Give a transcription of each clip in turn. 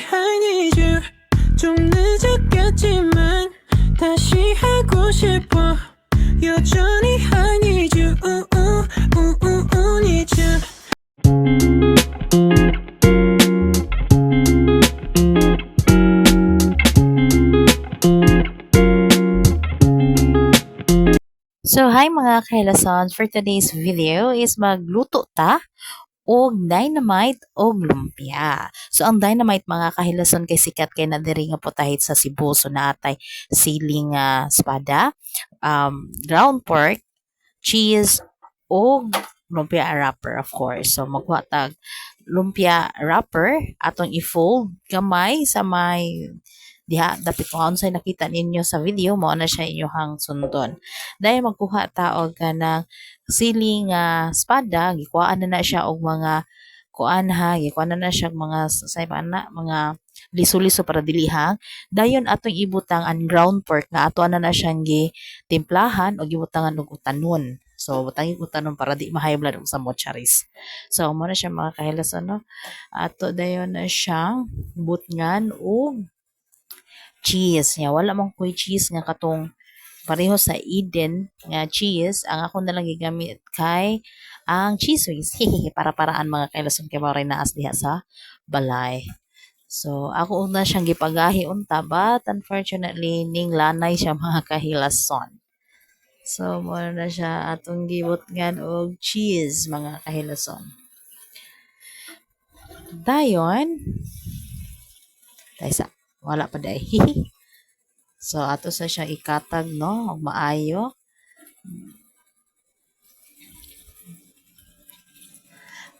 I need you 좀 늦었겠지만 다시 하고 싶어 여전히 I need you need you So, hi mga kailason. For today's video is magluto ta og dynamite og lumpia. So, ang dynamite mga kahilason kay sikat kay na diri nga putahit sa Cebu. So, naatay siling espada, ground pork, cheese, og lumpia wrapper of course. So, magkuha tag lumpia wrapper atong i-fold gamay sa may diha dapit kung unsay nakita ninyo sa video mo na siya inyong sundon. Dahil magkuha ta og kanang siling espada, gikuhaan na siya og mga kuan gikuhaan na siya og mga say na mga liso-liso para dilihang. Dayon atong ibutang ang ground pork nga ato na siyang gitimplahan o gibutangan og utanon. So, butangin utanon para di ma-high blood og sa mocharis. So, mo na siya mga kahilason no. Ato dayon na siyang butngan og cheese nya wala man koy cheese nga katong pareho sa Eden nga cheese ang ako na lang gigamit kay ang cheese whiz para-paraan mga kailason kay mao naas diha sa balay. So ako una siyang gipagahi unta but unfortunately ning lanay siya mga kahilason. So mo na siya atong gibutngan og cheese mga kahilason. Dayon Daysa wala pa day. So, ato sa siya ikatag, no? Og maayo.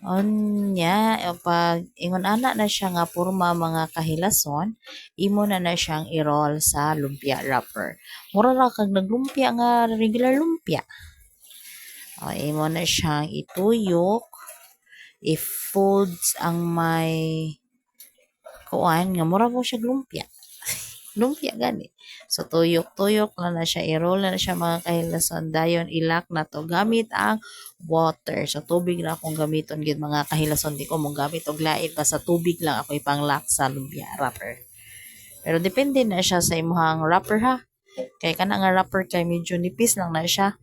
Onya, pag ingon ana na siya nga porma mga kahilason, imo na siyang i-roll sa lumpia wrapper. Mura ra kag naglumpia nga regular lumpia. O, imo na siyang ituyok, i-folds ang may kuan nga mura mo siya lumpia. Lumpia gani. So tuyok-tuyok na siya, i-roll na siya mga kahilason. Dayon ilak na to gamit ang water. So tubig na akong gamiton gid mga kahilason, di ko mong gamit og lain basta tubig lang ako ipang-lock sa lumpia wrapper. Pero depende na siya sa imong wrapper ha. Kay kana nga wrapper kay medyo nipis lang na siya.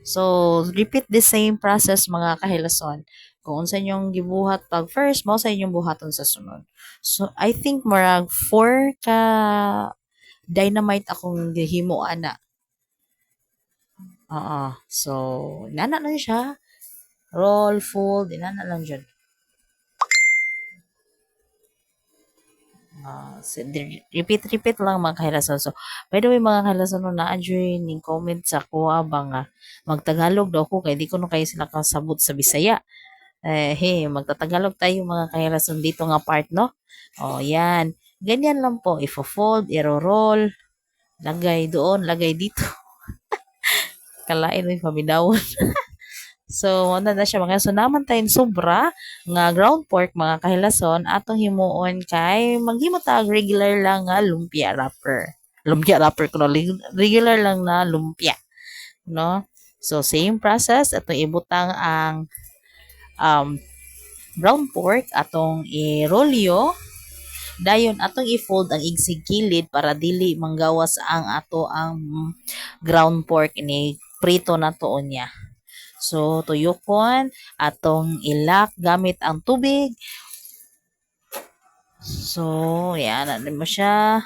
So repeat the same process mga kahilason. Kung unsa inyong gibuhat pag first, mo sa inyong buhaton sa sunod. So, I think marag 4 ka dynamite akong gihimo ana. Oo. So, inana lang siya. Roll, fold, inana lang dyan. Repeat lang mga kahilason. So, by the way mga kahilason no, na-adjoy ning comment sa kuha ba nga magtagalog daw ko kay di ko no kayo sila kasabot sa Bisaya. Magtatagalog tayo mga kahilason dito nga part, no? O, yan. Ganyan lang po. Ifo-fold, iro-roll, lagay doon, lagay dito. Kalain mo yung pamidawon. So, ano na siya mga. So, naman tayong sobra nga ground pork mga kahilason atong himuon kay maghimo tag regular lang nga lumpia wrapper. Lumpia wrapper ko regular lang na lumpia. No? So, same process. Atong ibutang ang brown pork atong i-rolyo dayon atong i-fold ang igsig kilid para dili manggawas ang ato ang ground pork ini prito na to niya. So tuyokon atong ilak gamit ang tubig. So yan ano mo siya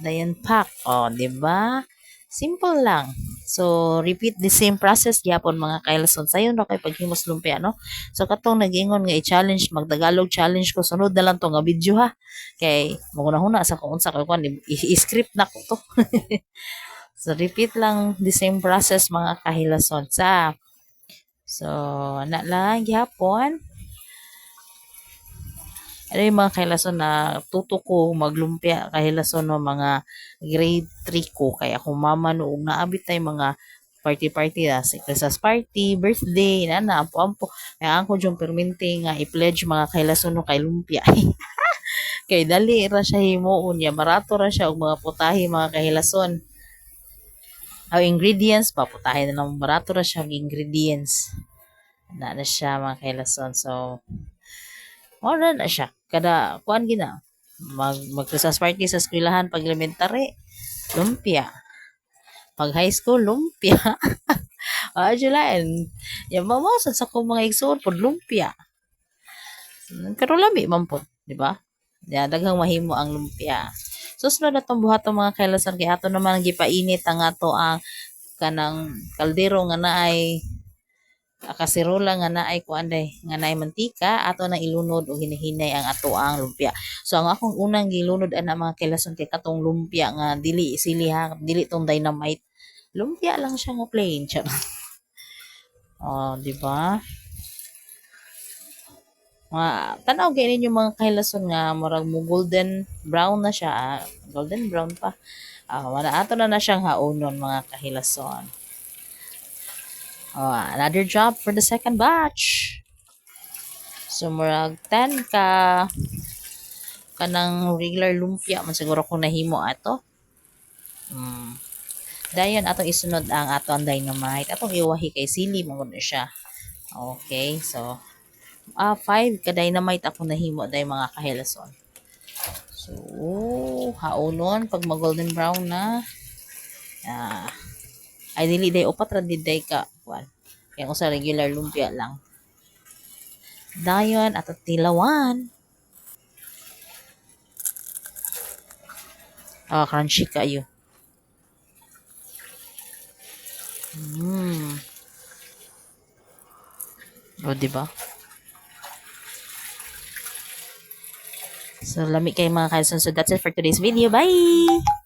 dayon pack di ba? Simple lang. So, repeat the same process gyapon mga kailson. Sayon na kay paghimos lumpia, no? So, katong nag-ingon nga i-challenge, magtagalog challenge ko. Sunod na lang to nga video, ha? Kay, maguna-huna sa kung unsa ko i-script na ko to. So, repeat lang the same process mga kahilason. So, na lang gyapon. Ano yung mga kahilason na tuto ko maglumpia kahilason no mga grade 3 ko kaya kung mama noong naabit tayo mga party sa Christmas party, birthday, na ampo kaya ako yung perminti nga i-pledge mga kahilason no kay lumpia. Kay dali ra siya himuon niya, barato ra siya og mga putahe mga kahilason. Ang ingredients, paputahe na lang barato ra siya ang ingredients. Na siya mga kahilason. So, na siya. Kada, kuan gina. Mag-Christmas party sa eskwelahan pag elementary, lumpia. Pag high school, lumpia. July, yung mamosad sa kong mga igsoon po, lumpia. Pero lami man po, di ba? Daghang mahimo ang lumpia. Susunod na itong buhat mga kailasan kay ato naman gipainit ang ato ang kanang kaldero nga naay kasirola nga naay kuanday nga naay mantika ato na ilunod o hinahinay ang ato ang lumpia. So ang akong unang gilunod ana mga kailason kay katong lumpia nga dili sili ha, dili tong dynamite. Lumpia lang siya nga plain siya. Oh, di ba? Tanaw gay ninyo mga kailason nga murag mo golden brown na siya. Golden brown pa. Wala ato na siyang haunon mga kahilason. Another job for the second batch. So, murag 10 ka kanang regular lumpia man siguro kung nahimo ato. Dayon atong isunod ang ato ang dynamite. Atong iwahi kay sili mo na siya. Okay, so 5 ka dynamite ako nahimo day mga kahilason. So, haunon pag mag-golden brown na. Ay dili day upat ra day ka kuan. Kaya usa regular lumpia lang. Dayon at tilawan. Crunchy kayo. O, diba? So, lami kayo mga kaisan. So, that's it for today's video. Bye!